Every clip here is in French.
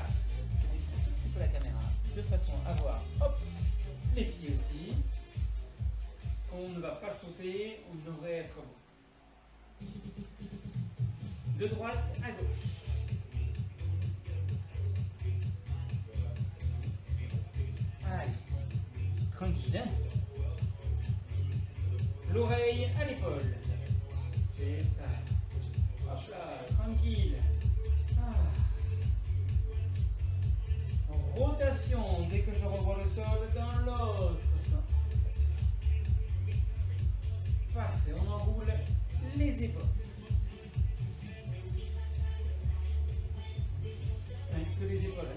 Là, je descends un tout petit peu la caméra de façon à voir, hop, les pieds aussi. On ne va pas sauter, on devrait être bon. De droite à gauche. Allez, tranquille. Hein, l'oreille à l'épaule. C'est ça. Hop là, tranquille. Ah. Rotation dès que je revois le sol dans l'autre sens. Parfait, on enroule les épaules. Que les épaules.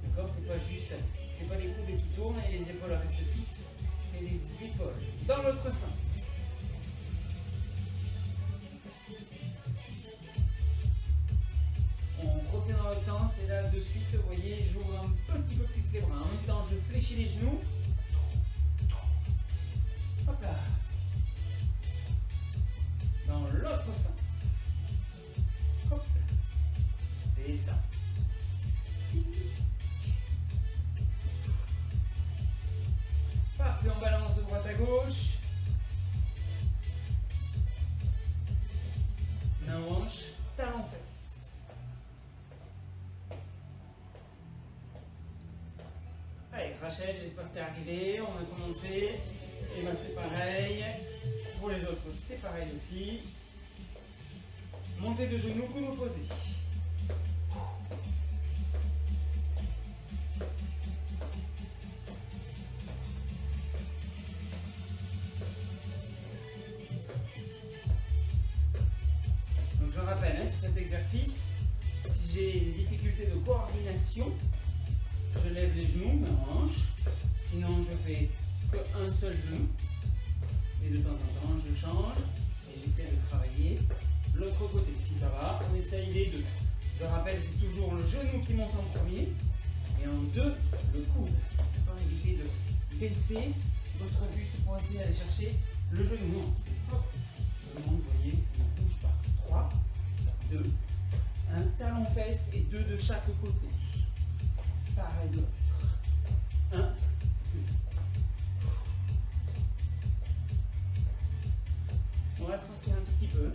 D'accord, c'est pas juste, c'est pas les coudes qui tournent et les épaules restent fixes, c'est les épaules. Dans l'autre sens. On refait dans l'autre sens et là de suite, vous voyez, j'ouvre un petit peu plus les bras. En même temps, je fléchis les genoux. Hop là. Dans l'autre sens. Hop. C'est ça. Parfait, on balance de droite à gauche. Main hanche, talon fesse. Allez, Rachel, j'espère que tu es arrivée. On a commencé. Et bien c'est pareil. Pour les autres, c'est pareil aussi. Montée de genoux, coude opposé. Donc je rappelle, hein, sur cet exercice, si j'ai une difficulté de coordination, je lève les genoux, main en hanche. Sinon, je fais qu'un seul genou. Et de temps en temps, je change et j'essaie de travailler l'autre côté. Si ça va, on essaye les deux. Je rappelle, c'est toujours le genou qui monte en premier et en deux, le coude. Pour éviter de baisser votre buste pour essayer d'aller chercher le genou. Non, c'est hop. Je monte, vous voyez, ça ne bouge pas. 3, 2, un talon fesse et 2 de chaque côté. Pareil de l'autre. 1, 2. On va transpirer un tout petit peu.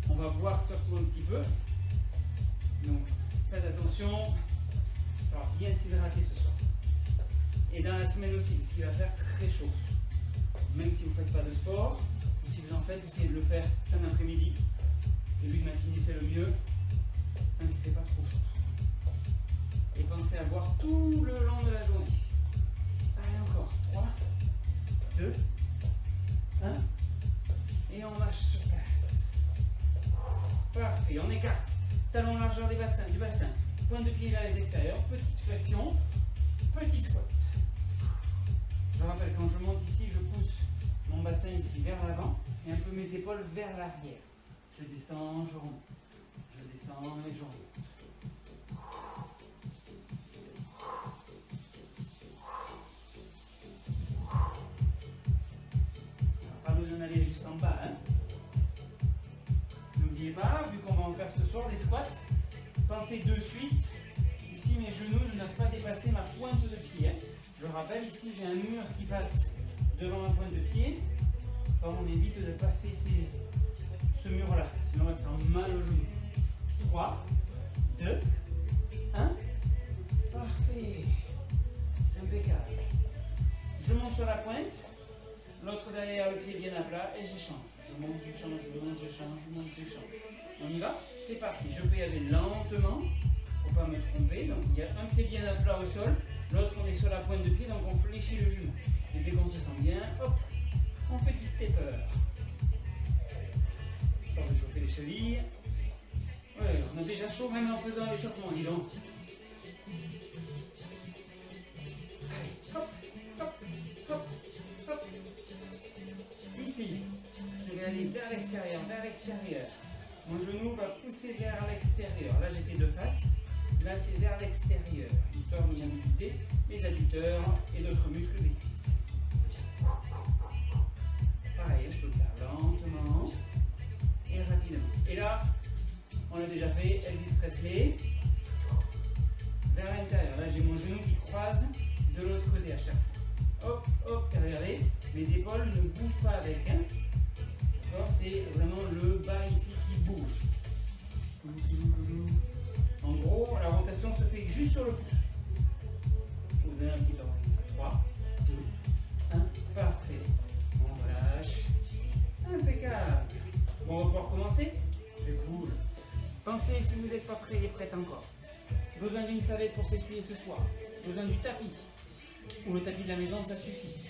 On va boire surtout un petit peu. Donc, faites attention. Alors, bien s'hydrater ce soir. Et dans la semaine aussi, parce qu'il va faire très chaud. Même si vous ne faites pas de sport, ou si vous en faites, essayez de le faire fin d'après-midi. Début de matinée, c'est le mieux. Tant qu'il ne fait pas trop chaud. Et pensez à boire tout le long de la journée. Allez, encore. 3, 2, 1. Et on marche sur place. Parfait, on écarte. Talon largeur du bassin. Pointe de pied vers les extérieurs. Petite flexion. Petit squat. Je rappelle, quand je monte ici, je pousse mon bassin ici vers l'avant et un peu mes épaules vers l'arrière. Je descends, je remonte. Je descends et je remonte. Pas besoin d'aller jusqu'en bas. Hein. N'oubliez pas, vu qu'on va en faire ce soir des squats, pensez de suite, ici mes genoux ne doivent pas dépasser ma pointe de pied. Hein. Je rappelle, ici j'ai un mur qui passe devant ma pointe de pied. Alors on évite de passer ce mur-là, sinon on va se faire mal au genou. 3, 2, 1. Parfait. Impeccable. Je monte sur la pointe. L'autre derrière, le pied bien à plat et j'échange. Je monte, je change, je monte, je change, je monte, je change. On y va? C'est parti. Je peux y aller lentement pour ne pas me tromper. Donc il y a un pied bien à plat au sol, l'autre on est sur la pointe de pied, donc on fléchit le genou. Et dès qu'on se sent bien, hop, on fait du stepper. On va chauffer les chevilles. Ouais, on a déjà chaud même en faisant l'échauffement, dis donc. Allez, hop, hop, hop, hop. Ici, je vais aller vers l'extérieur, vers l'extérieur. Mon genou va pousser vers l'extérieur. Là, j'étais de face. Là, c'est vers l'extérieur, histoire de mobiliser les adducteurs et d'autres muscles des cuisses. Pareil, je peux le faire lentement et rapidement. Et là, on l'a déjà fait, Elvis Presley. vers l'intérieur. Là, j'ai mon genou qui croise de l'autre côté à chaque fois. Hop, hop, et regardez, mes épaules ne bougent pas avec. Hein. C'est vraiment le bas ici qui bouge. En gros, la rotation se fait juste sur le pouce. Vous donnez un petit temps. 3, 2, 1, parfait. On relâche. Impeccable. Bon, on va pouvoir commencer. C'est cool. Pensez, si vous n'êtes pas prêt et prête encore. Besoin d'une savette pour s'essuyer ce soir. Besoin du tapis. Ou le tapis de la maison, ça suffit.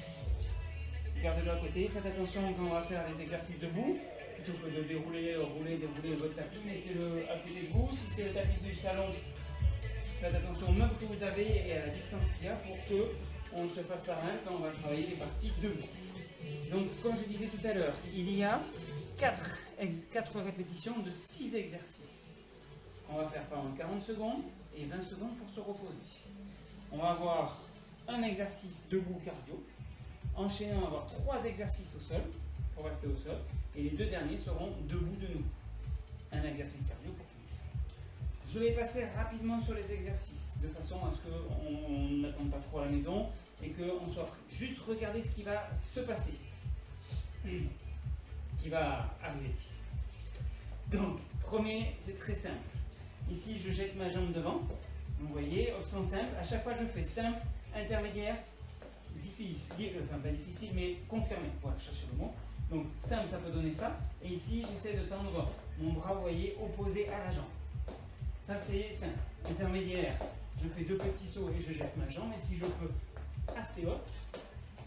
Gardez-le à côté. Faites attention quand on va faire les exercices debout. Plutôt que de dérouler, rouler, dérouler votre tapis, mettez-le à côté de vous. Si c'est le tapis du salon, faites attention au meuble que vous avez et à la distance qu'il y a pour qu'on ne se fasse pas mal quand on va travailler les parties debout. Donc, comme je disais tout à l'heure, il y a 4 répétitions de 6 exercices. On va faire pendant 40 secondes et 20 secondes pour se reposer. On va avoir un exercice debout cardio. Enchaînant, on va avoir 3 exercices au sol pour rester au sol. Et les 2 derniers seront debout de nouveau. Un exercice cardio pour finir. Je vais passer rapidement sur les exercices, de façon à ce qu'on n'attende pas trop à la maison et qu'on soit prêt. Juste regardez ce qui va se passer. Qui va arriver. Donc, premier, c'est très simple. Ici, je jette ma jambe devant. Vous voyez, option simple. À chaque fois, je fais simple, intermédiaire, difficile, enfin pas difficile, mais confirmé. Voilà, cherchez le mot. Donc, simple, ça peut donner ça. Et ici, j'essaie de tendre mon bras, vous voyez, opposé à la jambe. Ça, c'est simple. Intermédiaire, je fais 2 petits sauts et je jette ma jambe. Et si je peux, assez haute,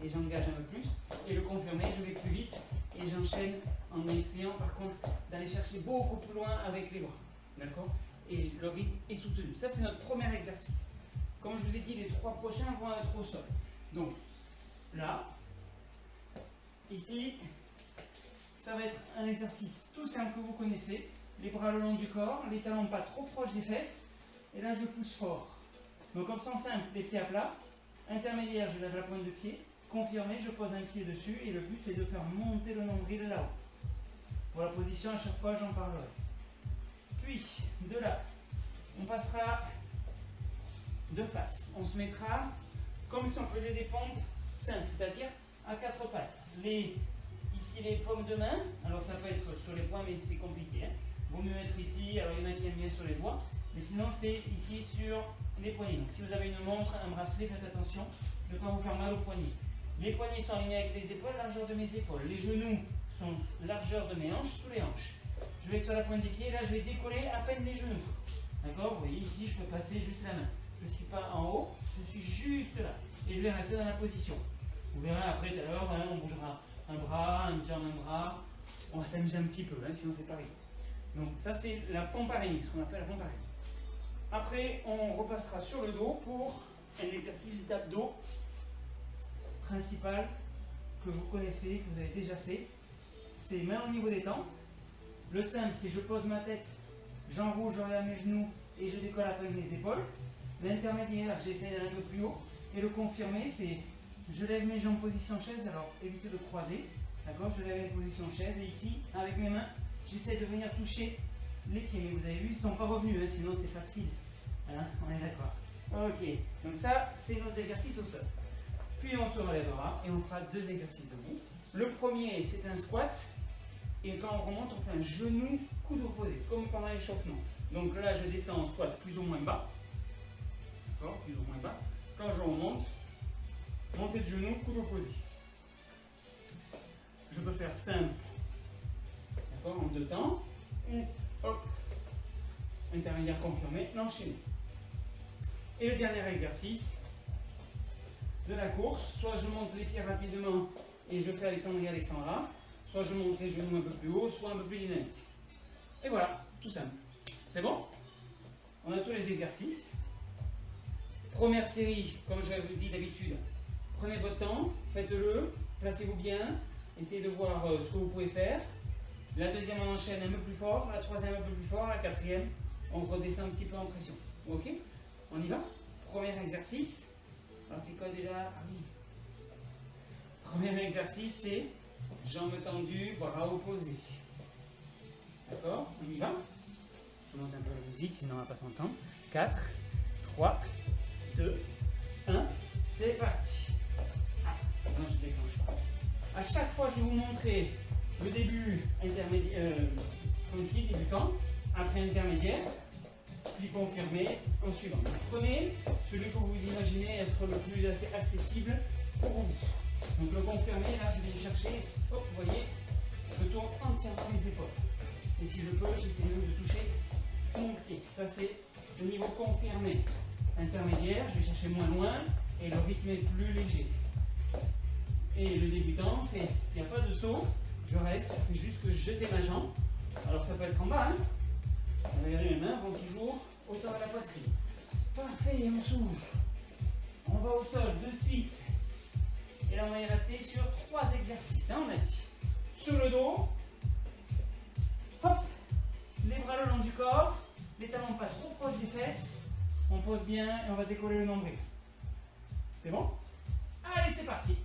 et j'engage un peu plus. Et le confirmé, je vais plus vite et j'enchaîne en essayant par contre d'aller chercher beaucoup plus loin avec les bras. D'accord? Et le rythme est soutenu. Ça, c'est notre premier exercice. Comme je vous ai dit, les 3 prochains vont être au sol. Donc, là, ici, ça va être un exercice tout simple que vous connaissez. Les bras le long du corps, les talons pas trop proches des fesses. Et là, je pousse fort. Donc, option simple, les pieds à plat. Intermédiaire, je lève la pointe de pied. Confirmé, je pose un pied dessus. Et le but, c'est de faire monter le nombril là-haut. Pour la position, à chaque fois, j'en parlerai. Puis, de là, on passera de face. On se mettra comme si on faisait des pompes simples, c'est-à-dire à 4 pattes. Ici, les paumes de main. Alors, ça peut être sur les poings, mais c'est compliqué. Hein. Vaut mieux être ici. Alors, il y en a qui aiment bien sur les doigts. Mais sinon, c'est ici sur les poignets. Donc, si vous avez une montre, un bracelet, faites attention de ne pas vous faire mal aux poignets. Les poignets sont alignés avec les épaules, largeur de mes épaules. Les genoux sont largeur de mes hanches, sous les hanches. Je vais être sur la pointe des pieds, là je vais décoller à peine les genoux. D'accord? Vous voyez ici, je peux passer juste la main. Je ne suis pas en haut, je suis juste là. Et je vais rester dans la position. Vous verrez après tout à l'heure, hein, on bougera un bras, une jambe, un bras. On va s'amuser un petit peu, hein, sinon c'est pas rigolo. Donc ça c'est la pompe arénée, ce qu'on appelle la pompe arénée. Après, on repassera sur le dos pour un exercice d'abdos principal que vous connaissez, que vous avez déjà fait. C'est main au niveau des tempes. Le simple, c'est je pose ma tête, j'enroule, je regarde mes genoux et je décolle à peine mes épaules. L'intermédiaire, j'essaie d'aller un peu plus haut. Et le confirmé, c'est je lève mes jambes position chaise, alors évitez de croiser. D'accord? Je lève mes position chaise et ici, avec mes mains, j'essaie de venir toucher les pieds. Mais vous avez vu, ils ne sont pas revenus, hein, sinon c'est facile. Hein? On est d'accord. Ok, donc ça, c'est nos exercices au sol. Puis on se relèvera et on fera 2 exercices debout. Le premier, c'est un squat. Et quand on remonte, on fait un genou, coude opposé, comme pendant l'échauffement. Donc là, je descends en squat plus ou moins bas. D'accord? Plus ou moins bas. Quand je remonte, montée de genou, coude opposé. Je peux faire simple. D'accord? En 2 temps. Et hop. Intermédiaire confirmé, l'enchaîner. Et le dernier exercice de la course, soit je monte les pieds rapidement et je fais Alexandria, soit je monte les genoux un peu plus haut, soit un peu plus dynamique. Et voilà, tout simple. C'est bon? On a tous les exercices. Première série, comme je vous dis d'habitude, prenez votre temps, faites-le, placez-vous bien, essayez de voir ce que vous pouvez faire. La deuxième, on enchaîne un peu plus fort, la troisième un peu plus fort, la quatrième, on redescend un petit peu en pression. Ok? On y va? Premier exercice. Alors c'est quoi déjà? Ah oui. Premier exercice, c'est jambes tendues, bras opposés. D'accord? On y va? Je monte un peu la musique, sinon on ne va pas s'entendre. 4, 3, 2, 1, c'est parti. Ah, c'est quand je déclenche pas. À chaque fois, je vais vous montrer le début intermédiaire, tranquille, débutant, après intermédiaire, puis confirmé en suivant. Donc, prenez celui que vous imaginez être le plus assez accessible pour vous. Donc le confirmé, là je vais chercher, hop, vous voyez, je tourne entièrement les épaules. Et si je peux, j'essaie même de toucher mon pied. Ça c'est le niveau confirmé. Intermédiaire, je vais chercher moins loin et le rythme est plus léger. Et le débutant, c'est, il n'y a pas de saut, je reste, je fais juste que jeter ma jambe. Alors ça peut être en bas, hein. Regardez, mes mains vont toujours autour de la poitrine. Parfait, et on souffle. On va au sol de suite. Et là, on va y rester sur 3 exercices, hein, on a dit. Sur le dos, hop, les bras le long du corps, les talons pas trop proches des fesses. On pose bien et on va décoller le nombril. C'est bon? Allez, c'est parti.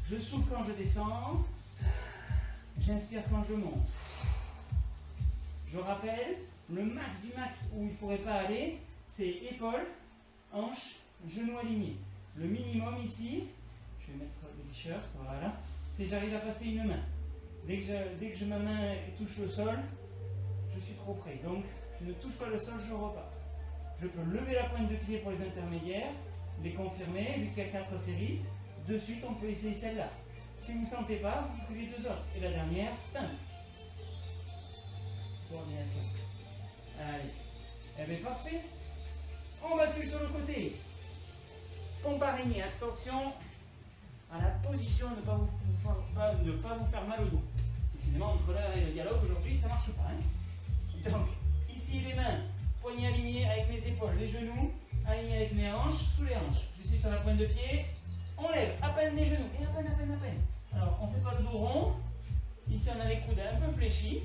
Je souffle quand je descends. J'inspire quand je monte. Je rappelle, le max du max où il ne faudrait pas aller, c'est épaules, hanches, genoux alignés. Le minimum ici, je vais mettre le t-shirt, voilà, c'est j'arrive à passer une main. Dès que ma main touche le sol, je suis trop près. Donc, je ne touche pas le sol, je repars. Je peux lever la pointe de pied pour les intermédiaires, les confirmer, vu qu'il y a 4 séries. De suite, on peut essayer celle-là. Si vous ne sentez pas, vous ferez les 2 autres. Et la dernière, simple. Coordination. Allez. Eh bien, parfait. On bascule sur le côté. Pompe araignée. Attention à la position, ne pas vous faire mal au dos. Décidément, entre là et le dialogue, aujourd'hui, ça ne marche pas. Hein. Donc, ici, les mains, poignets alignés avec mes épaules, les genoux alignés avec mes hanches, sous les hanches. Je suis sur la pointe de pied. On lève à peine les genoux. Et à peine. Alors, on ne fait pas le dos rond. Ici, on a les coudes un peu fléchis.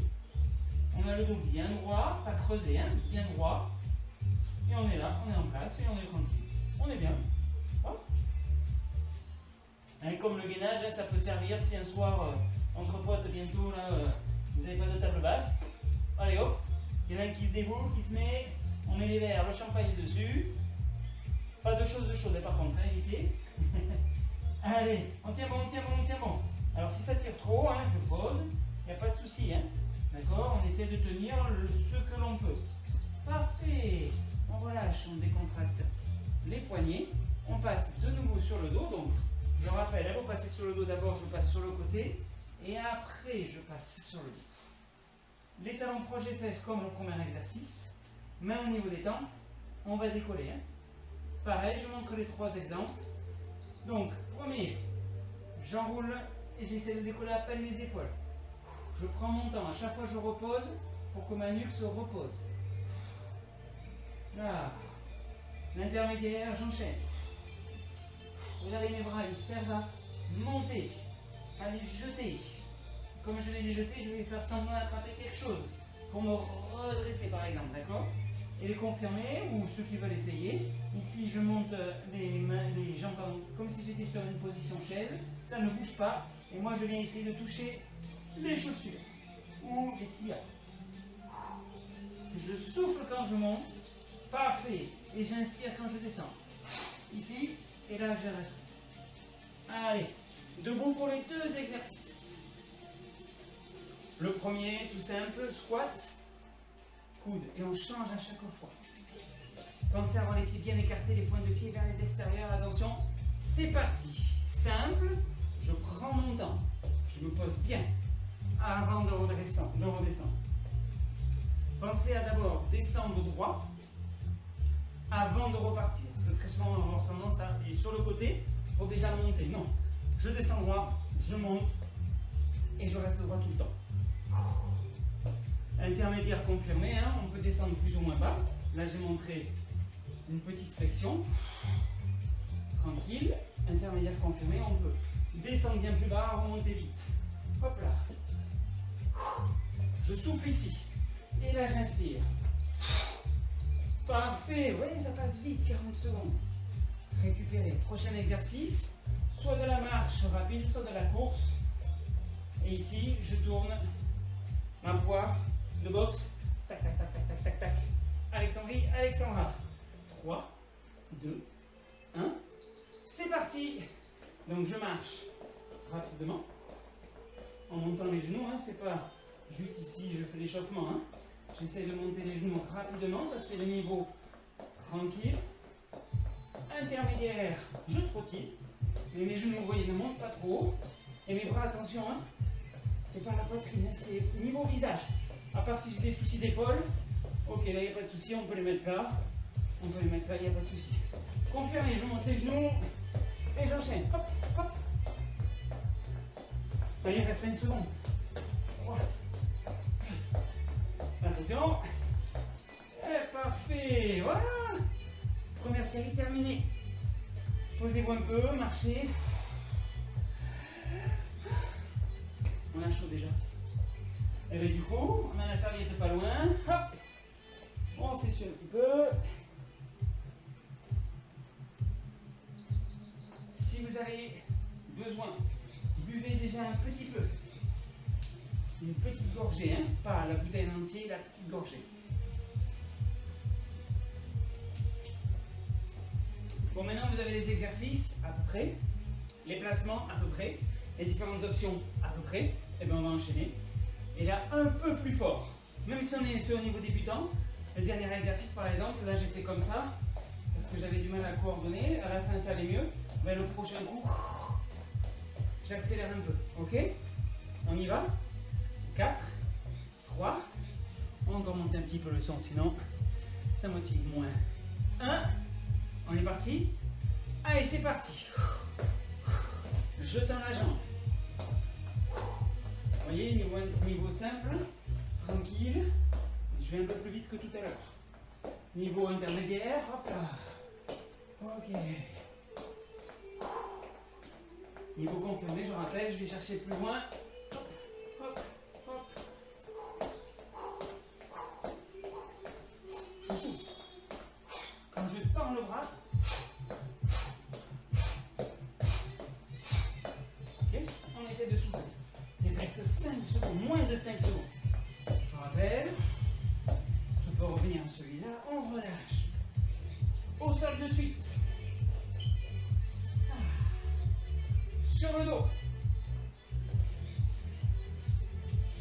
On a le dos bien droit, pas creusé, hein, bien droit. Et on est là, on est en place et on est tranquille. On est bien. Hop. Hein, comme le gainage, hein, ça peut servir si un soir, entre potes, bientôt, là, vous n'avez pas de table basse. Allez hop, il y en a un qui se déboule, qui se met, on met les verres, le champagne dessus. Pas de choses chaudes, par contre, hein, évitez. Allez, on tient bon. Alors si ça tire trop, hein, je pose, il n'y a pas de souci. Hein. D'accord? On essaie de tenir ce que l'on peut. Parfait. On relâche, on décontracte les poignets. On passe de nouveau sur le dos. Donc, je rappelle, avant de passer sur le dos, d'abord, je passe sur le côté. Et après, je passe sur le dos. Les talons proches des fesses comme le premier exercice. Main au niveau des tempes. On va décoller. Hein. Pareil, je montre les 3 exemples. Donc, premier, j'enroule et j'essaie de décoller à peine mes épaules. Je prends mon temps, à chaque fois je repose pour que ma nuque se repose. Là, l'intermédiaire, j'enchaîne. Regardez mes bras, ils servent à monter, à les jeter. Comme je vais les jeter, je vais faire semblant d'attraper quelque chose pour me redresser par exemple, d'accord? Et les confirmer, ou ceux qui veulent essayer. Ici, je monte les jambes comme si j'étais sur une position chaise. Ça ne bouge pas. Et moi, je viens essayer de toucher les chaussures ou les tibias. Je souffle quand je monte. Parfait. Et j'inspire quand je descends. Ici, et là, je reste. Allez, debout pour les 2 exercices. Le premier, tout simple, squat. Coude, et on change à chaque fois. Pensez à avoir les pieds bien écartés, les pointes de pied vers les extérieurs. Attention, c'est parti. Simple, je prends mon temps. Je me pose bien avant de redescendre. Pensez à d'abord descendre droit avant de repartir. Parce que très souvent, on va avoir tendance à aller sur le côté pour déjà monter. Non, je descends droit, je monte et je reste droit tout le temps. Intermédiaire confirmé, hein, on peut descendre plus ou moins bas. Là, j'ai montré une petite flexion. Tranquille. Intermédiaire confirmé, on peut descendre bien plus bas, remonter vite. Hop là. Je souffle ici. Et là, j'inspire. Parfait. Vous voyez, ça passe vite, 40 secondes. Récupérez. Prochain exercice. Soit de la marche rapide, soit de la course. Et ici, je tourne ma poire de boxe. Tac, tac, tac, tac, tac, tac, tac. Alexandrie, Alexandra. 3, 2, 1. C'est parti. Donc je marche rapidement en montant les genoux. Hein, c'est pas juste ici, je fais l'échauffement. Hein. J'essaie de monter les genoux rapidement. Ça, c'est le niveau tranquille. Intermédiaire, je trottine. Mais mes genoux, vous voyez, ne montent pas trop haut. Et mes bras, attention, hein, c'est pas la poitrine, hein, c'est niveau visage. À part si j'ai des soucis d'épaule. Ok, là, il n'y a pas de souci, on peut les mettre là. On peut les mettre là, il n'y a pas de souci. Confirmez, je monte les genoux. Et j'enchaîne. Hop, hop. Là, il reste 5 secondes. 3. Attention. Et parfait. Voilà. Première série terminée. Posez-vous un peu, marchez. On a chaud déjà. Et bien du coup, on a la serviette pas loin. Hop. On s'essuie un petit peu. Si vous avez besoin, buvez déjà un petit peu. Une petite gorgée, hein, pas la bouteille en entier, la petite gorgée. Bon, maintenant vous avez les exercices à peu près, les placements à peu près, les différentes options à peu près. Et bien on va enchaîner. Et là, un peu plus fort. Même si on est sur un niveau débutant, le dernier exercice par exemple, là j'étais comme ça, parce que j'avais du mal à coordonner. À la fin ça allait mieux. Mais le prochain coup, j'accélère un peu. Ok? On y va? 4, 3, on va encore monter un petit peu le son, sinon ça motive moins. 1, on est parti. Allez, c'est parti. Je tends la jambe. Vous voyez, niveau simple, tranquille. Je vais un peu plus vite que tout à l'heure. Niveau intermédiaire, hop là. Ok. Niveau confirmé, je rappelle, je vais chercher plus loin. Hop, hop, hop. Je souffle. Quand je tends le bras, ok, on essaie de souffler. Il reste 5 secondes, moins de 5 secondes. Je rappelle, je peux revenir à celui-là, on relâche. Au sol de suite. Sur le dos.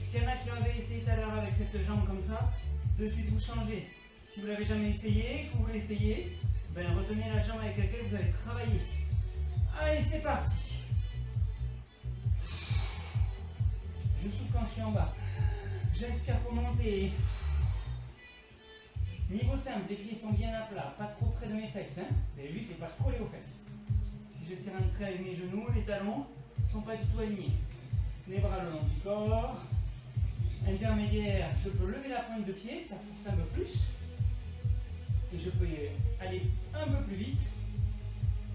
S'il y en a qui avaient essayé tout à l'heure avec cette jambe comme ça, de suite vous changez. Si vous ne l'avez jamais essayé, que vous l'essayez, ben retenez la jambe avec laquelle vous avez travaillé. Allez, c'est parti. Je souffle quand je suis en bas. J'inspire pour monter. Niveau simple, les pieds sont bien à plat, pas trop près de mes fesses. Hein. Vous avez vu, c'est pas collé aux fesses. Si je tire un trait avec mes genoux, les talons ne sont pas du tout alignés. Les bras le long du corps. Intermédiaire, je peux lever la pointe de pied, ça force un peu plus. Et je peux aller un peu plus vite.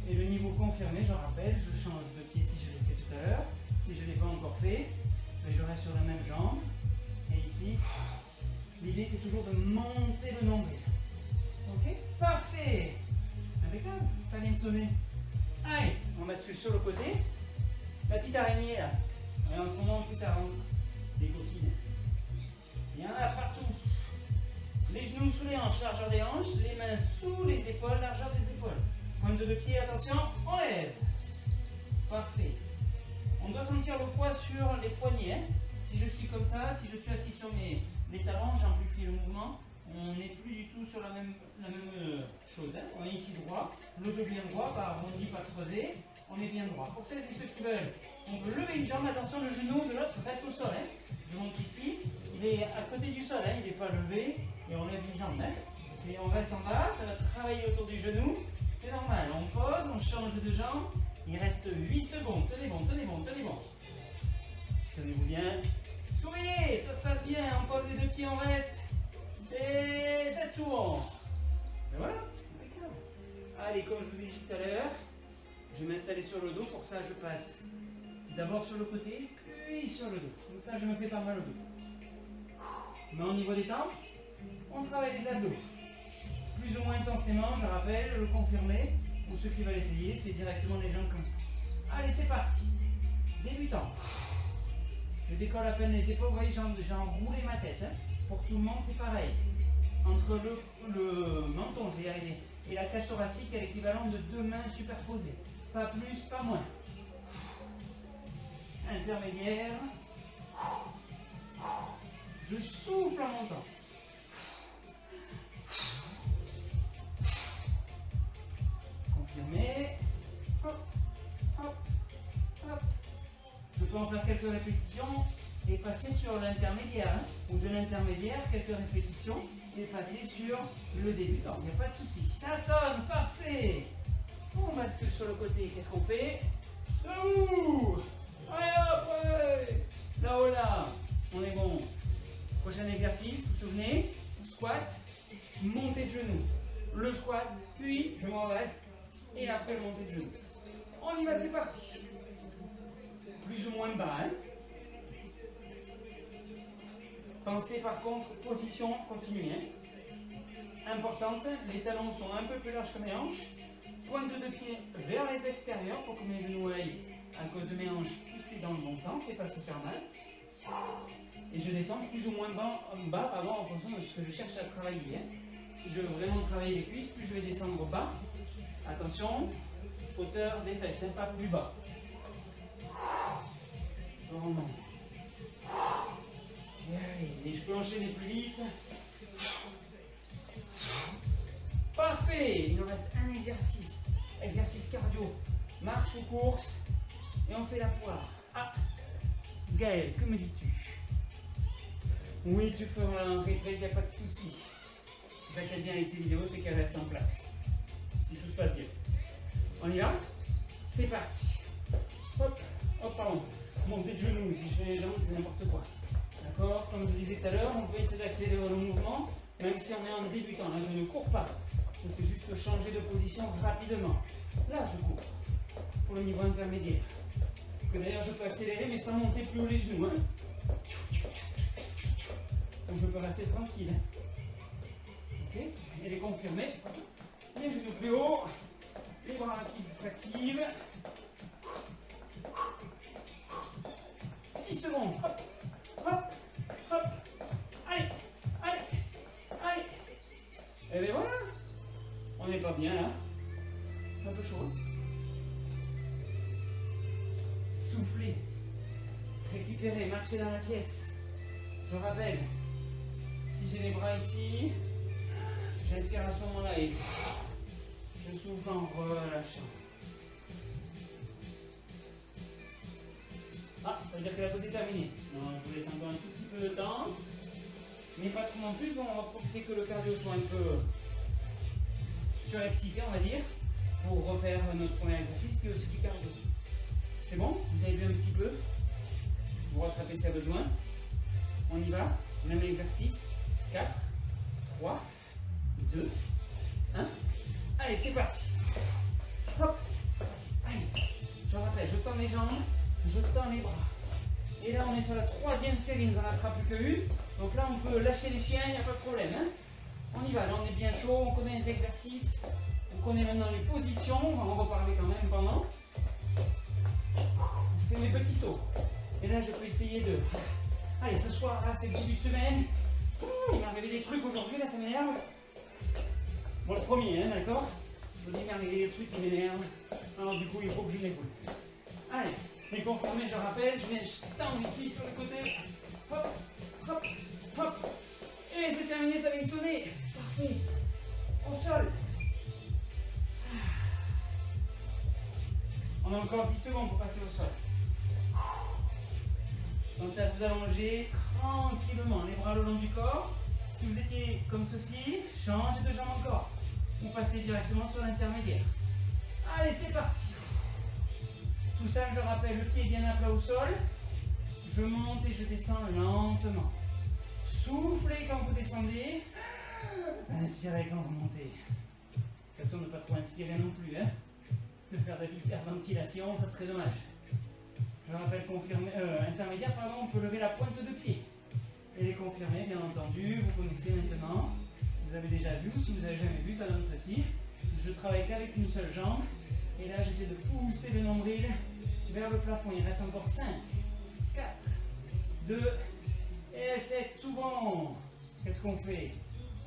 Et le niveau confirmé, je rappelle, je change de pied si je l'ai fait tout à l'heure. Si je ne l'ai pas encore fait, je reste sur la même jambe. Et ici, l'idée c'est toujours de monter le nombril. Ok? Parfait! Impeccable, ça vient de sonner. Allez, on bascule sur le côté. La petite araignée là. Et en ce moment, en plus, ça rentre des coquines. Il y en a partout. Les genoux sous les hanches, largeur des hanches. Les mains sous les épaules, largeur des épaules. Pointe de deux pieds, attention, on lève. Parfait. On doit sentir le poids sur les poignets. Hein. Si je suis comme ça, si je suis assis sur mes talons, j'amplifie le mouvement. On n'est plus du tout sur la même chose. Hein. On est ici droit, le dos bien droit, pas arrondi, pas creusé. On est bien droit. Pour celles et ceux qui veulent, on peut lever une jambe. Attention, le genou de l'autre reste au sol. Hein. Je montre ici. Il est à côté du sol. Hein. Il n'est pas levé. Et on lève une jambe. Hein. Et on reste en bas. Ça va travailler autour du genou. C'est normal. On pose, on change de jambe. Il reste 8 secondes. Tenez bon, tenez bon, tenez bon. Tenez-vous bien. Souriez, ça se passe bien. On pose les deux pieds, on reste. Et ça tourne. Et voilà. Allez, comme je vous ai dit tout à l'heure, je vais m'installer sur le dos. Pour ça, je passe d'abord sur le côté, puis sur le dos. Comme ça, je me fais pas mal au dos. Mais au niveau des tempes, on travaille les abdos. Plus ou moins intensément, je rappelle, le confirmer. Pour ceux qui veulent essayer, c'est directement les jambes comme ça. Allez, c'est parti. Débutant. Je décolle à peine les épaules. Vous voyez, j'ai enroulé ma tête. Hein. Pour tout le monde, c'est pareil. entre le menton, je vais y arriver, et la cage thoracique est l'équivalent de 2 mains superposées. Pas plus, pas moins. Intermédiaire. Je souffle en montant. Confirmé. Hop, hop, hop. Je peux en faire quelques répétitions et passer sur l'intermédiaire. Hein, ou de l'intermédiaire, quelques répétitions et passer sur le débutant. Il n'y a pas de souci. Ça sonne, parfait. On bascule sur le côté. Qu'est-ce qu'on fait? Debout. Allez hop, ouais. Là-haut, là. On est bon. Prochain exercice, vous vous souvenez? Squat, montée de genoux. Le squat, puis je me relève et après montée de genoux. On y va, c'est parti. Plus ou moins bas. Hein? Pensez par contre, position continue. Hein? Importante, les talons sont un peu plus larges que mes hanches. Pointe de pied vers les extérieurs pour que mes genoux aillent, à cause de mes hanches, pousser dans le bon sens et pas se faire mal. Et je descends plus ou moins bas en fonction de ce que je cherche à travailler. Hein. Si je veux vraiment travailler les cuisses, plus je vais descendre bas. Attention, hauteur des fesses, hein, pas plus bas. Je remonte. Et je peux enchaîner plus vite. Parfait. Il nous reste un exercice. Exercice cardio. Marche ou course. Et on fait la poire. Ah, Gaël, que me dis-tu? Oui, tu feras un replay, il n'y a pas de souci. C'est ça qui est bien avec ces vidéos, c'est qu'elles restent en place. Si tout se passe bien. On y va? C'est parti. Hop, hop, pardon. Montée de genoux, si je fais les jambes, c'est n'importe quoi. D'accord? Comme je disais tout à l'heure, on peut essayer d'accélérer le mouvement, même si on est en débutant. Là, je ne cours pas. Je fais juste changer de position rapidement. Là, je cours. Pour le niveau intermédiaire. Que d'ailleurs, je peux accélérer, mais sans monter plus haut les genoux. Hein? Donc je peux rester tranquille. Ok? Et les confirmer. Les genoux plus haut. Les bras qui s'activent. 6 secondes. Hop, hop, hop. Allez, allez, allez. Et bien voilà. On n'est pas bien là. Un peu chaud. Soufflez. Récupérez. Marchez dans la pièce. Je rappelle. Si j'ai les bras ici, j'inspire à ce moment-là et je souffle en relâchant. Ah, ça veut dire que la pause est terminée. Non, je vous laisse encore un tout petit peu de temps, mais pas trop non plus. Bon, on va profiter que le cardio soit un peu surexcité, on va dire, pour refaire notre premier exercice qui est aussi du cardio. C'est bon? Vous avez vu un petit peu? Vous rattrapez s'il y a besoin. On y va. Même exercice. 4, 3, 2, 1. Allez, c'est parti. Hop. Allez. Je rappelle, je tends les jambes, je tends les bras. Et là, on est sur la 3e série, il ne en restera plus qu'une. Donc là, on peut lâcher les chiens, il n'y a pas de problème. Hein. On y va, là, on est bien chaud, on connaît les exercices, on connaît maintenant les positions, on va en reparler quand même pendant. Je fais mes petits sauts. Et là, je peux essayer de... Allez, ce soir, là, c'est le début de semaine. Il m'est arrivé des trucs aujourd'hui, là, ça m'énerve. Bon, le premier, hein, d'accord? Je vous dis, il m'est arrivé des trucs qui m'énervent. Alors, du coup, il faut que je les foule. Allez, les confirmés, je rappelle, je viens tendre ici sur le côté. Hop, hop, hop. Et c'est terminé, ça vient de sonner. Parfait. Au sol. On a encore 10 secondes pour passer au sol. Pensez à vous allonger tranquillement, les bras le long du corps. Si vous étiez comme ceci, changez de jambe encore. Ou passez directement sur l'intermédiaire. Allez, c'est parti. Tout ça, je rappelle, le pied est bien à plat au sol. Je monte et je descends lentement. Soufflez quand vous descendez. Inspirez quand vous montez. De toute façon, ne pas trop inspirer non plus. Hein. De faire de l'hyperventilation, ça serait dommage. Je rappelle intermédiaire, pardon, on peut lever la pointe de pied. Et les confirmer, bien entendu, vous connaissez maintenant. Vous avez déjà vu, ou si vous n'avez jamais vu, ça donne ceci. Je travaille qu'avec une seule jambe. Et là, j'essaie de pousser le nombril vers le plafond. Il reste encore 5, 4, 2, et c'est tout bon. Qu'est-ce qu'on fait?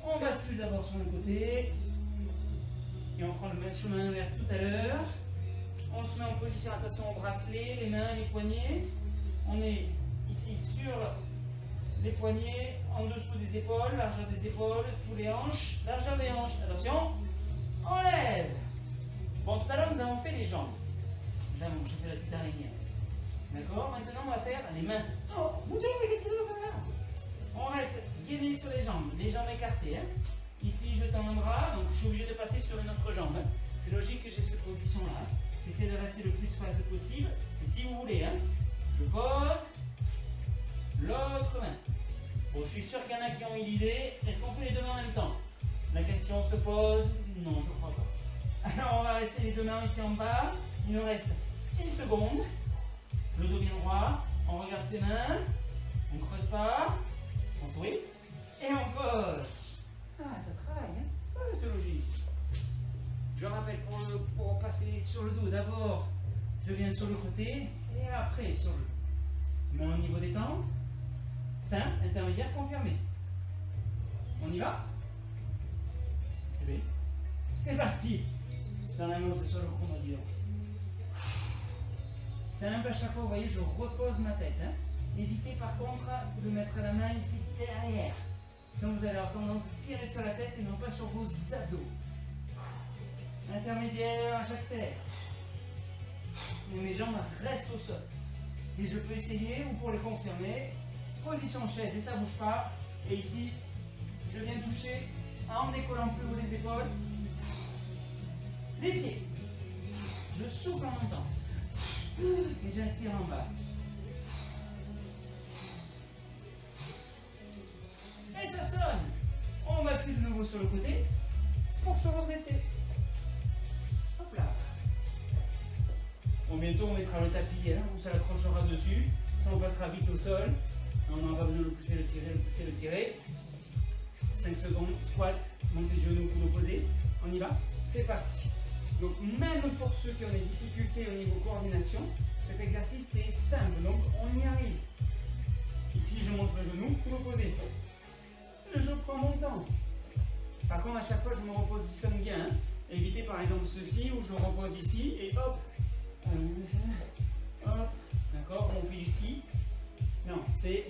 On bascule d'abord sur un côté. Et on prend le même chemin inverse tout à l'heure. On se met en position, attention au bracelet, les mains, les poignets. On est ici sur les poignets, en dessous des épaules, largeur des épaules, sous les hanches, largeur des hanches. Attention, on lève. Bon, tout à l'heure, nous avons fait les jambes. Là, je fais la petite araignée. D'accord? Maintenant, on va faire les mains. Oh, mon Dieu, mais qu'est-ce qu'il doit faire là? On reste gainé sur les jambes écartées. Hein. Ici, je tends un bras, donc je suis obligé de passer sur une autre jambe. Hein. C'est logique que j'ai cette position-là. Hein. J'essaie de rester le plus face possible. C'est si vous voulez. Hein. Je pose l'autre main. Bon, je suis sûr qu'il y en a qui ont eu l'idée. Est-ce qu'on fait les deux mains en même temps? La question se pose. Non, je ne crois pas. Alors, on va rester les deux mains ici en bas. Il nous reste 6 secondes. Le dos bien droit. On regarde ses mains. On ne creuse pas. On sourit. Et on pose. Ah, ça travaille, hein? Ah, c'est logique. Je rappelle, pour passer sur le dos, d'abord, je viens sur le côté et après sur le dos. Main au niveau des tempes. Simple, intermédiaire, confirmé. On y va? Oui. C'est parti. Dans la main, c'est sur le front, on dit donc. Simple, à chaque fois, vous voyez, je repose ma tête. Hein. Évitez par contre de mettre la main ici derrière. Sinon, vous allez avoir tendance à tirer sur la tête et non pas sur vos abdos. Intermédiaire, j'accélère. Et mes jambes restent au sol. Et je peux essayer, ou pour les confirmer, position chaise et ça ne bouge pas. Et ici, je viens toucher en décollant plus haut les épaules. Les pieds. Je souffle en montant. Et j'inspire en bas. Et ça sonne. On bascule de nouveau sur le côté pour se redresser. Hop là. Bon, bientôt on mettra le tapis, hein, où ça l'accrochera dessus. Ça on passera vite au sol. On n'aura pas besoin de le pousser, le tirer, le pousser, le tirer. 5 secondes, squat, montée de genoux, coude opposé. On y va? C'est parti. Donc même pour ceux qui ont des difficultés au niveau coordination, cet exercice c'est simple, donc on y arrive. Ici je monte le genou, coude opposé. Et je prends mon temps. Par contre à chaque fois je me repositionne bien. Hein. Évitez par exemple ceci où je repose ici et hop. Hop. D'accord, on fait du ski. Non, c'est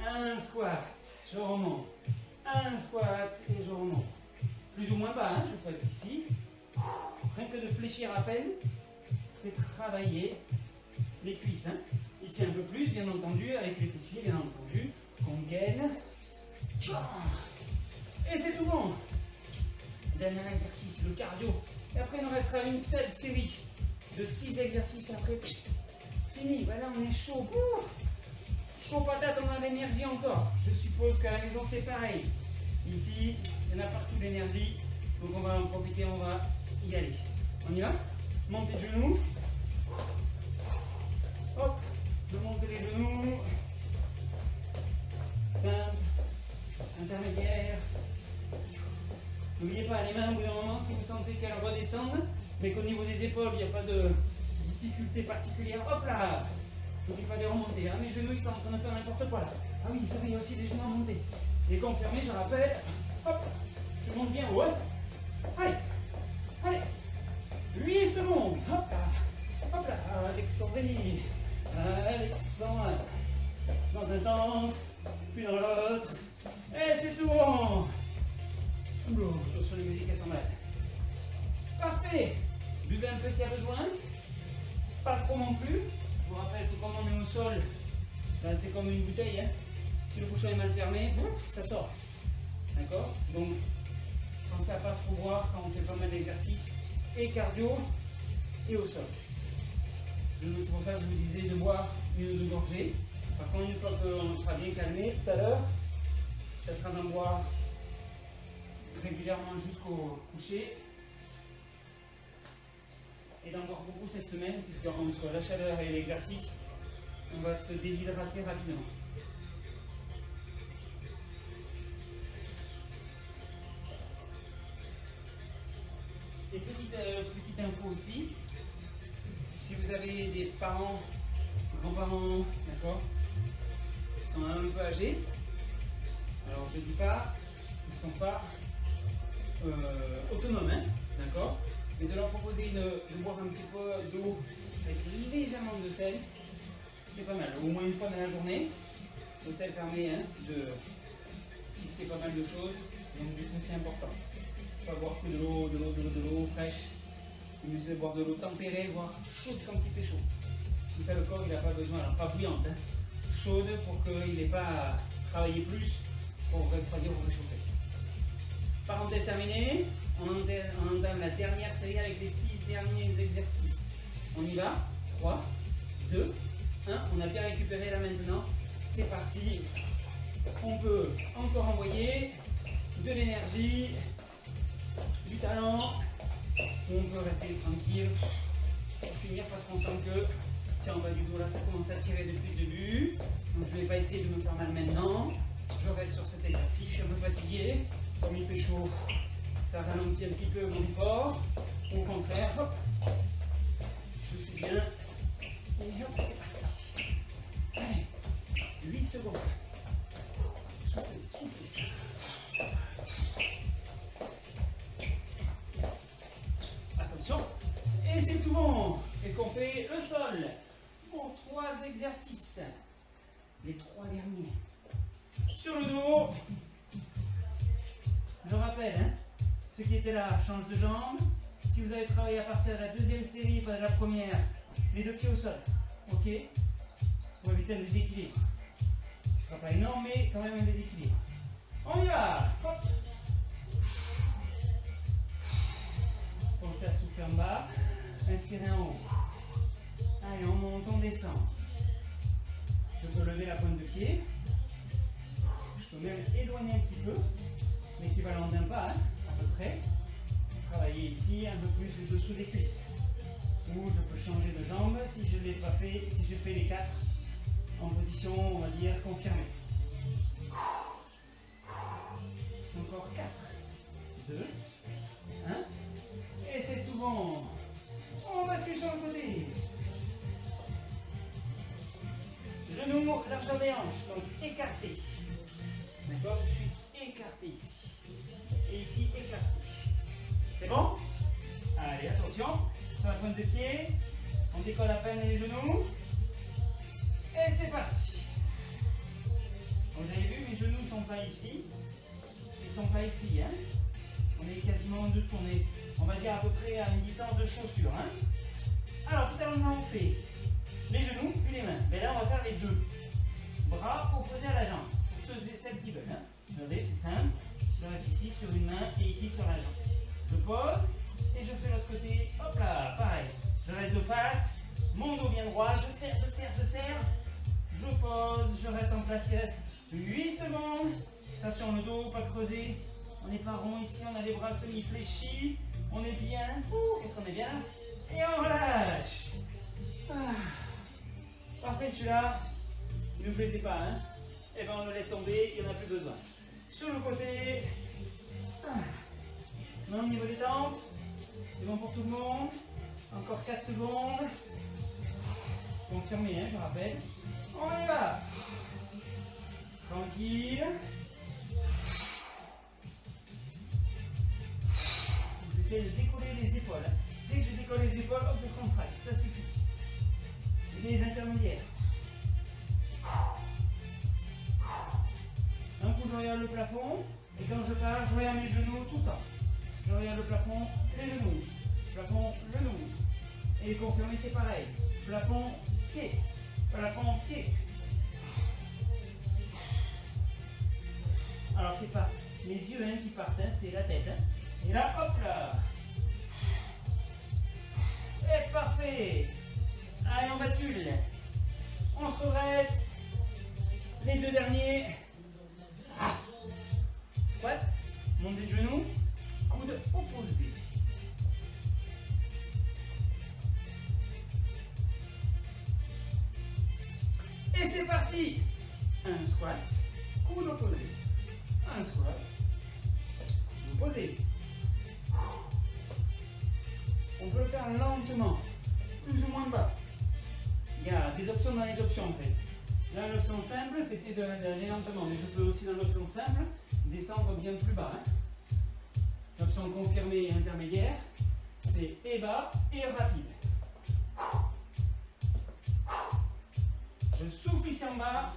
un squat, je remonte. Un squat et je remonte. Plus ou moins bas, hein, je peux être ici. Rien que de fléchir à peine, fait travailler les cuisses. Hein. Ici un peu plus, bien entendu, avec les fessiers, bien entendu, qu'on gaine. Et c'est tout bon. Dernier exercice, le cardio. Et après, il nous restera une seule série de 6 exercices. Après, fini. Voilà, on est chaud. Chaud patate, on a l'énergie encore. Je suppose qu'à la maison, c'est pareil. Ici, il y en a partout de l'énergie. Donc, on va en profiter, on va y aller. On y va? Montez de genoux. Hop, je monte les genoux. Simple. Intermédiaire. N'oubliez pas, les mains au bout d'un moment, si vous sentez qu'elles redescendent, mais qu'au niveau des épaules, il n'y a pas de difficulté particulière. Hop là! N'oubliez pas de remonter. Hein. Mes genoux, ils sont en train de faire n'importe quoi là. Ah oui, ça va, il y a aussi des genoux à monter. Et confirmé, je rappelle. Hop! Je monte bien haut. Allez! Allez! 8 secondes! Hop là! Hop là! Alexandrie! Alexandre! Dans un sens, puis dans l'autre. Et c'est tout bon! Attention, les musiques, elles s'en mêlent. Parfait! Buvez un peu s'il y a besoin. Pas trop non plus. Je vous rappelle que quand on est au sol, ben c'est comme une bouteille. Hein. Si le bouchon est mal fermé, ça sort. D'accord? Donc, pensez à pas trop boire quand on fait pas mal d'exercices et cardio et au sol. C'est pour ça que je vous disais de boire une ou deux gorgées. Par contre, une fois qu'on sera bien calmé tout à l'heure, ça sera d'en boire régulièrement jusqu'au coucher et d'en boire beaucoup cette semaine puisque entre la chaleur et l'exercice on va se déshydrater rapidement. Et petite info aussi, si vous avez des parents, grands-parents, d'accord, qui sont un peu âgés, alors je ne dis pas ne sont pas autonomes, hein, d'accord? Mais de leur proposer de boire un petit peu d'eau avec légèrement de sel, c'est pas mal. Au moins une fois dans la journée, le sel permet de fixer pas mal de choses, donc du coup c'est important. Pas boire que de l'eau fraîche. Il mieux c'est de boire de l'eau tempérée, voire chaude quand il fait chaud. Comme ça le corps il n'a pas besoin, alors pas bouillante, hein, chaude pour qu'il n'ait pas à travailler plus pour refroidir ou réchauffer. Parenthèse terminée, on entame la dernière série avec les 6 derniers exercices. On y va, 3, 2, 1, on a bien récupéré là maintenant, c'est parti. On peut encore envoyer de l'énergie, du talent, ou on peut rester tranquille pour finir parce qu'on sent que, tiens, en bas du dos là, ça commence à tirer depuis le début. Donc je ne vais pas essayer de me faire mal maintenant. Je reste sur cet exercice, je suis un peu fatigué. Comme il fait chaud, ça ralentit un petit peu mon effort. Au contraire, hop, je suis bien. Et hop, c'est parti. Allez, 8 secondes. Soufflez, soufflez. Attention. Et c'est tout bon. Qu'est-ce qu'on fait? Le sol. Pour 3 exercices. Les 3 derniers. Sur le dos. Je rappelle, hein, ceux qui étaient là, change de jambe. Si vous avez travaillé à partir de la deuxième série, pas de la première, les 2 pieds au sol. Ok? Pour éviter un déséquilibre. Il ne sera pas énorme, mais quand même un déséquilibre. On y va! Hop. Pensez à souffler en bas. Inspirez en haut. Allez, on monte, on descend. Je peux lever la pointe de pied. Je peux même éloigner un petit peu. L'équivalent d'un pas, hein, à peu près. Travailler ici un peu plus le dessous des cuisses. Ou je peux changer de jambe si je ne l'ai pas fait, si je fais les 4 en position, on va dire, confirmée. Encore 4, 2, 1. Et c'est tout bon. On bascule sur le côté. Genoux, largeur des hanches, donc écarté. D'accord, je suis écarté ici. Et ici, écarté. C'est bon? Allez, attention. Sur la pointe de pied. On décolle à peine les genoux. Et c'est parti. Donc, vous avez vu, mes genoux ne sont pas ici. Ils ne sont pas ici. Hein? On est quasiment en dessous. On va dire à peu près à une distance de chaussure. Hein? Alors, tout à l'heure, nous avons fait les genoux puis les mains. Mais là, on va faire les 2. Bras opposés à la jambe. Pour ceux et celles qui veulent. Hein? Regardez, c'est simple. Je reste ici sur une main et ici sur la jambe. Je pose et je fais l'autre côté. Hop là, pareil. Je reste de face. Mon dos bien droit. Je serre, je serre, je serre. Je pose, je reste en place. Il reste 8 secondes. Attention, le dos, pas creusé. On n'est pas rond ici. On a les bras semi-fléchis. On est bien. Qu'est-ce qu'on est bien? Et on relâche. Parfait, celui-là. Il ne nous plaisait pas, hein? Et bien, on le laisse tomber. Il n'y en a plus besoin. Sur le côté. Main au niveau des tempes. C'est bon pour tout le monde. Encore 4 secondes. Confirmé, hein, je rappelle. On y va. Tranquille. J'essaie de décoller les épaules. Dès que je décolle les épaules, hop, ça se contracte. Ça suffit. Et les intermédiaires. Un coup, je regarde le plafond. Et quand je pars, je regarde mes genoux tout le temps. Je regarde le plafond, les genoux. Plafond, genoux. Et confirmer, c'est pareil. Plafond, pied. Plafond, pied. Alors, c'est pas les yeux hein, qui partent, hein, c'est la tête. Hein. Et là, hop là. Et parfait. Allez, on bascule. On se redresse. Les 2 derniers. Squat, montée de genoux, coude opposé. Et c'est parti. Un squat, coude opposé. Un squat, coude opposé. On peut le faire lentement, plus ou moins bas. Il y a des options dans les options en fait. Là, l'option simple, c'était d'aller lentement, mais je peux aussi dans l'option simple descendre bien plus bas. Hein. L'option confirmée et intermédiaire, c'est et bas et rapide. Je souffle ici en bas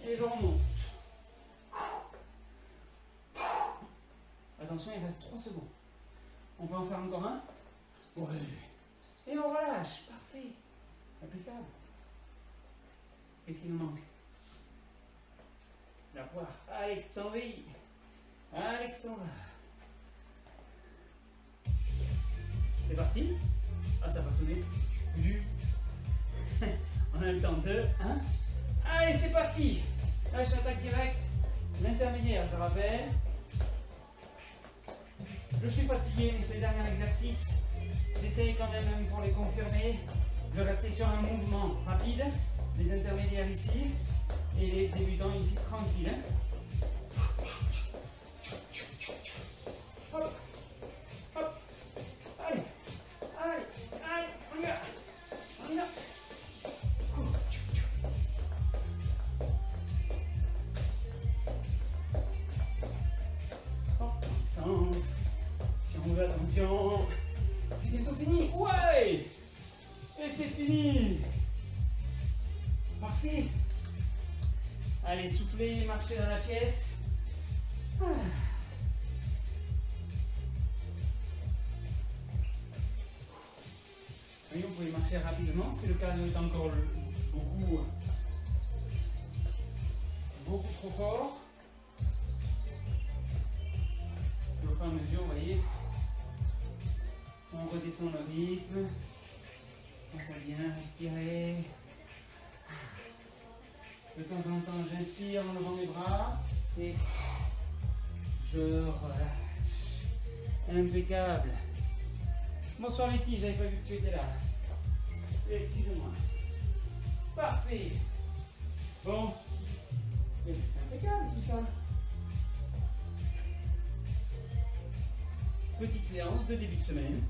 et je remonte. Attention, il reste 3 secondes. On peut en faire encore un. Ouais. Et on relâche. Parfait. Impeccable. Qu'est-ce qu'il nous manque? La poire. Alexandrie. Alexandra. C'est parti. Ah, ça va sonner. Du. On a le temps de 1. Allez, c'est parti. Là, j'attaque direct. L'intermédiaire, je rappelle. Je suis fatigué, mais c'est le dernier exercice. J'essaye quand même pour les confirmer de rester sur un mouvement rapide. Les intermédiaires ici et les débutants ici tranquilles. Hein. Hop, hop, allez, allez, allez, on y va, on y va. Hop, sens. Si on veut, attention. C'est bientôt fini. Ouais! Et c'est fini. Parfait. Allez, soufflez, marchez dans la pièce. Ah. Oui, vous pouvez marcher rapidement si le cardio est encore beaucoup trop fort. Au fur et à mesure, vous voyez, on redescend le rythme. Pense à bien respirer. De temps en temps, j'inspire en levant mes bras et je relâche. Impeccable. Bonsoir Letty, j'avais pas vu que tu étais là. Excusez-moi. Parfait. Bon. Et c'est impeccable tout ça. Petite séance de début de semaine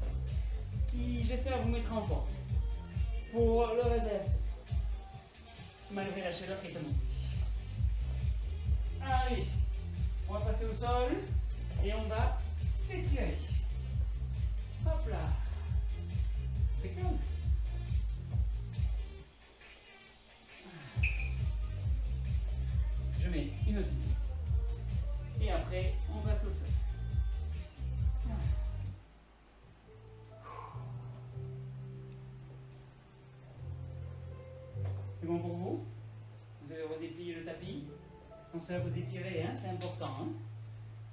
qui, j'espère, vous mettra en forme pour le reste de la semaine, malgré la chaleur qui est annoncée. Allez, on va passer au sol et on va s'étirer. Hop là. Impeccable. Je mets une autre musique. Et après, on passe au sol. C'est bon pour vous? Vous avez redéplié le tapis. Pensez à vous étirer, hein, c'est important. Hein.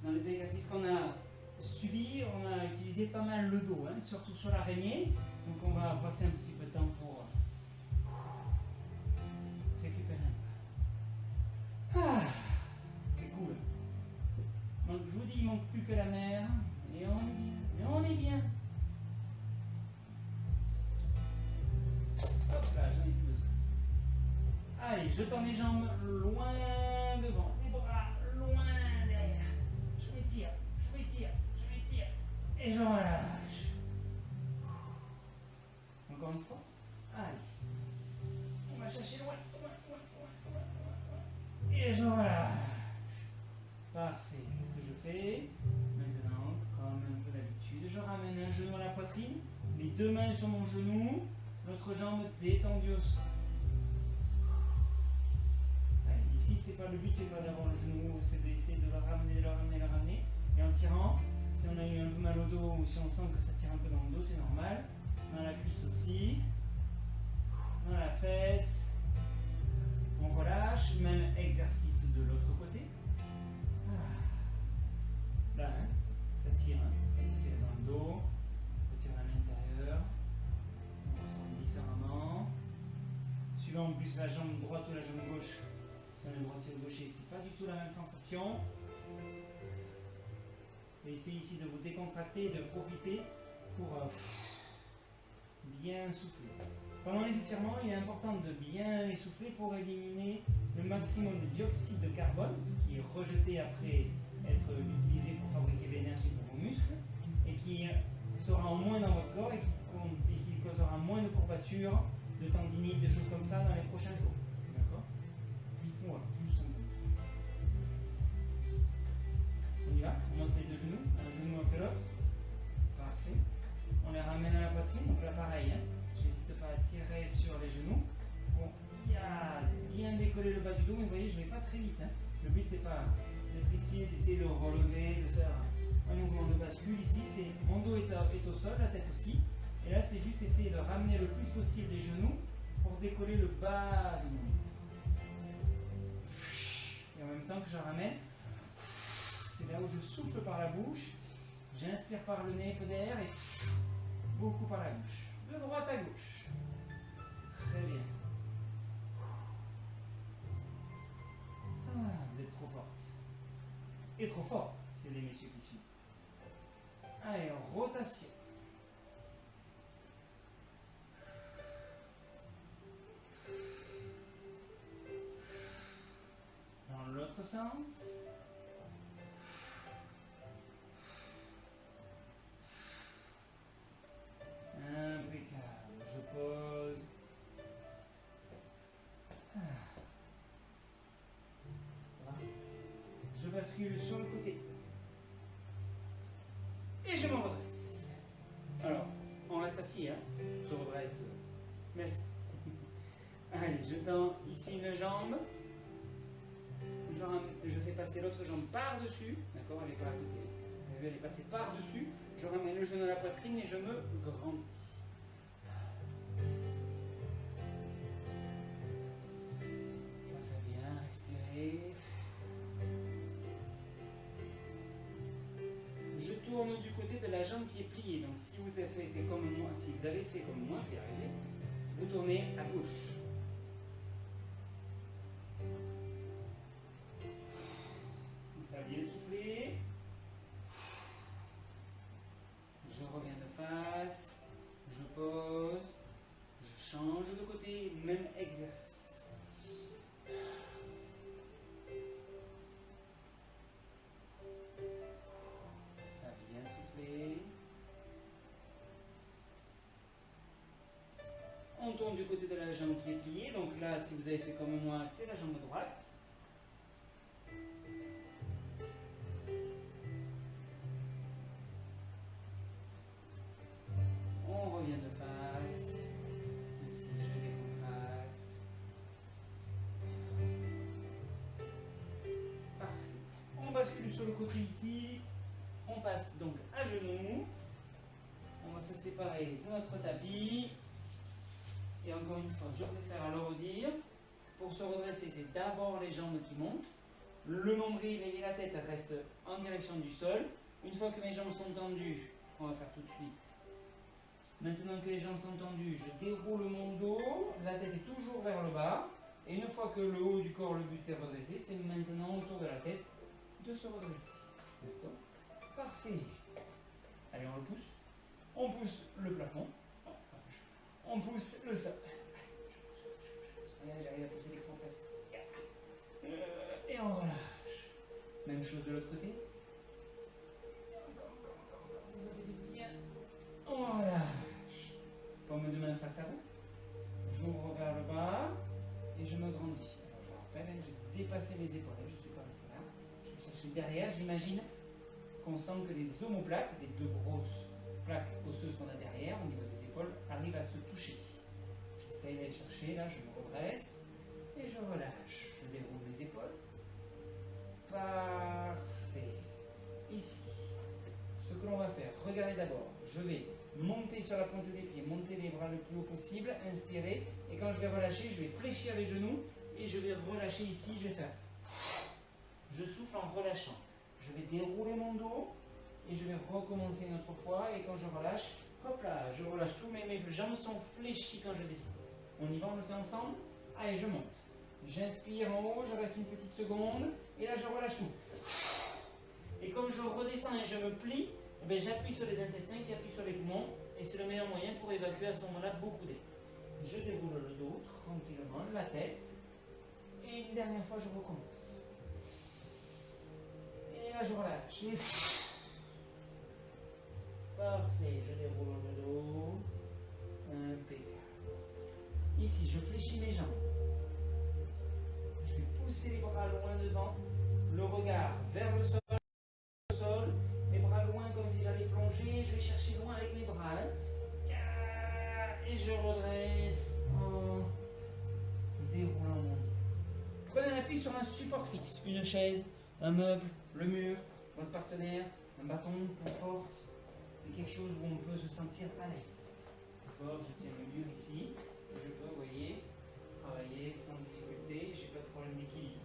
Dans les exercices qu'on a subis, on a utilisé pas mal le dos, hein, surtout sur l'araignée. Donc on va passer un petit peu de temps pour récupérer un peu. Ah, c'est cool. Donc je vous dis, il ne manque plus que la mer. Et on est bien. Et on est bien. Hop là, j'en ai plus besoin. Allez, je tends les jambes loin devant, les bras loin derrière. Je m'étire, je m'étire, je m'étire. Et je relâche. Encore une fois. Allez. On va chercher loin, loin, loin, loin, loin, loin. Et je relâche. Parfait. Qu'est-ce que je fais? Maintenant, comme un peu d'habitude, je ramène un genou à la poitrine, les deux mains sur mon genou, l'autre jambe détendue au sol. Ici, c'est pas le but, c'est pas d'avoir le genou, c'est d'essayer de le ramener, le ramener, le ramener. Et en tirant, si on a eu un peu mal au dos ou si on sent que ça tire un peu dans le dos, c'est normal. Dans la cuisse aussi, dans la fesse. On relâche, même exercice de l'autre côté. Là, hein, ça tire, hein. Ça tire dans le dos, ça tire à l'intérieur. On ressent différemment. Suivant en plus la jambe droite ou la jambe gauche. Si on est droitier ou gaucher, c'est pas du tout la même sensation. Et essayez ici de vous décontracter et de profiter pour bien souffler. Pendant les étirements, il est important de bien essouffler pour éliminer le maximum de dioxyde de carbone, ce qui est rejeté après être utilisé pour fabriquer de l'énergie pour vos muscles, et qui sera en moins dans votre corps et qui causera moins de courbatures, de tendinite, de choses comme ça dans les prochains jours. D'accord ? Voilà, tout simplement. très vite. Hein. Le but, c'est pas d'être ici, d'essayer de relever, de faire un mouvement de bascule. Ici, c'est mon dos est au sol, la tête aussi. Et là, c'est juste essayer de ramener le plus possible les genoux pour décoller le bas du monde. Et en même temps que je ramène, c'est là où je souffle par la bouche. J'inspire par le nez, peu d'air et beaucoup par la bouche. De droite à gauche. C'est très bien. Ah, vous êtes trop forte. Et trop fort, c'est les messieurs qui suivent. Allez, rotation. Dans l'autre sens. Impeccable. Je pose. Ça va. Je bascule sur le côté. Et je me redresse. Alors, on reste assis, hein. On se redresse. Merci. Allez, je tends ici une jambe. Je fais passer l'autre jambe par-dessus. D'accord, elle n'est pas à côté. Elle est passée par-dessus. Je ramène le genou à la poitrine et je me grandis. Ça bien, respirez. Je tourne du côté de la jambe qui est pliée. Donc si vous avez fait comme moi, je vais y arriver, vous tournez à gauche. Ça a bien soufflé. Je reviens de face. Je pose. Je change de côté. Même exercice. Ça a bien soufflé. On tourne du côté de la jambe qui est pliée. Donc là, si vous avez fait comme moi, c'est la jambe droite. On revient de face. Ici, je décontracte. Parfait. On bascule sur le côté ici. On passe donc à genoux. On va se séparer de notre tapis. Et encore une fois, je préfère à le redire. Pour se redresser, c'est d'abord les jambes qui montent. Le nombril et la tête restent en direction du sol. Une fois que mes jambes sont tendues, on va faire tout de suite. Maintenant que les jambes sont tendues, je déroule mon dos. La tête est toujours vers le bas. Et une fois que le haut du corps, le buste est redressé, c'est maintenant autour de la tête de se redresser. D'accord ? Parfait. Allez, on le pousse. On pousse le plafond. On pousse le sol. Regardez, j'arrive à pousser les troncs presque. Et on relâche. Même chose de l'autre côté. Encore. Ça fait du bien. On relâche. Paume de main face à vous. J'ouvre vers le bas. Et je me grandis. Alors je rappelle, j'ai dépassé mes épaules. Je ne suis pas resté là. Je vais chercher derrière. J'imagine qu'on sent que les omoplates, les deux grosses plaques osseuses qu'on a derrière, au niveau des épaules, arrivent à se toucher. J'essaye d'aller chercher, là je me redresse et je relâche. Je déroule mes épaules. Parfait. Ici, ce que l'on va faire, regardez d'abord, je vais monter sur la pointe des pieds, monter les bras le plus haut possible, inspirer, et quand je vais relâcher, je vais fléchir les genoux et je vais relâcher ici, je vais faire. Je souffle en relâchant. Je vais dérouler mon dos et je vais recommencer une autre fois, et quand je relâche, hop là, je relâche tout, mais mes jambes sont fléchies quand je descends. On y va, on le fait ensemble. Allez, je monte. J'inspire en haut, je reste une petite seconde, et là je relâche tout. Et comme je redescends et je me plie, eh j'appuie sur les intestins qui appuient sur les poumons, et c'est le meilleur moyen pour évacuer à ce moment-là beaucoup d'air. Je déroule le dos tranquillement, la tête, et une dernière fois je recommence. Et là je relâche. Et... Parfait, je déroule le dos. Impeccable. Ici, je fléchis mes jambes. Je vais pousser les bras loin devant, le regard vers le sol, mes bras loin comme si j'allais plonger. Je vais chercher loin avec mes bras. Et je redresse en déroulant mon dos. Prenez un appui sur un support fixe, une chaise, un meuble, le mur, votre partenaire, un bâton, peu importe, mais quelque chose où on peut se sentir à l'aise. D'accord, je tiens le mur ici, je peux, vous voyez, travailler sans difficulté, j'ai pas de problème d'équilibre.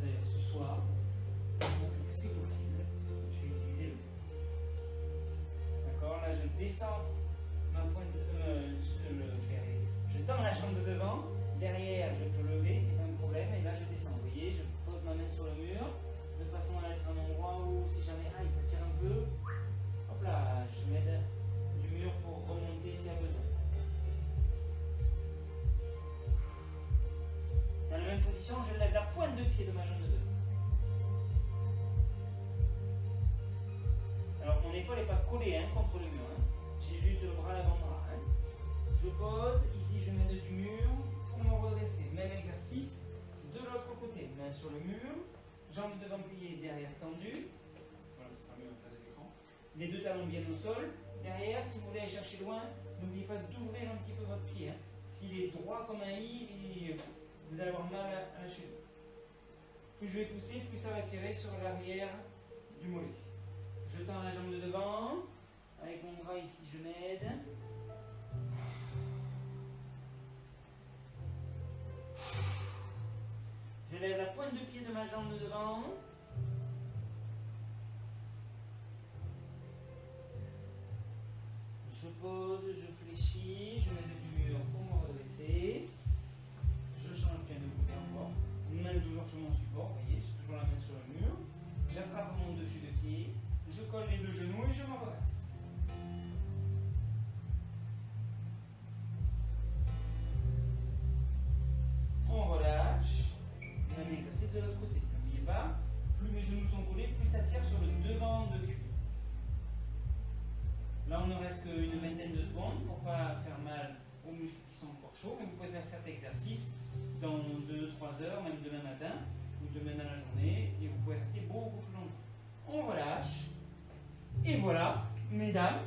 D'ailleurs, ce soir, pour montrer que c'est possible, je vais utiliser le mur. D'accord, là je descends ma pointe, je tends la jambe de devant, derrière je peux lever, c'est pas un problème, et là je descends. Vous voyez, je pose ma main sur le mur, de façon à être à un endroit où si jamais ça tire un peu, hop là, je m'aide du mur pour remonter s'il y a besoin. Dans la même position, je lève la pointe de pied de ma jambe de devant. Alors mon épaule n'est pas collée contre le mur, j'ai juste le bras à l'avant-bras. Je pose, ici je m'aide du mur pour me redresser. Même exercice de l'autre côté. Main sur le mur, jambes devant pliées, derrière tendues. Voilà, ça sera mieux en face de l'écran. Les deux talons bien au sol. Derrière, si vous voulez aller chercher loin, n'oubliez pas d'ouvrir un petit peu votre pied. S'il est droit comme un i, vous allez avoir mal à la cheville. Plus je vais pousser, plus ça va tirer sur l'arrière du mollet. Je tends la jambe de devant. Avec mon bras ici, je m'aide. Je lève la pointe de pied de ma jambe de devant. Je pose, je fléchis, je mets du mur pour me redresser. Je change bien de côté encore. Main toujours sur mon support, vous voyez, j'ai toujours la main sur le mur. J'attrape mon dessus de pied, je colle les deux genoux et je me redresse. On relâche. Même exercice de l'autre côté. N'oubliez pas, plus mes genoux sont collés, plus ça tire sur le devant de cuisse. Là, on ne reste qu'une vingtaine de secondes pour ne pas faire mal aux muscles qui sont encore chauds. Mais vous pouvez faire cet exercice dans 2-3 heures, même demain matin ou demain dans la journée, et vous pouvez rester beaucoup plus longtemps. On relâche. Et voilà, mesdames,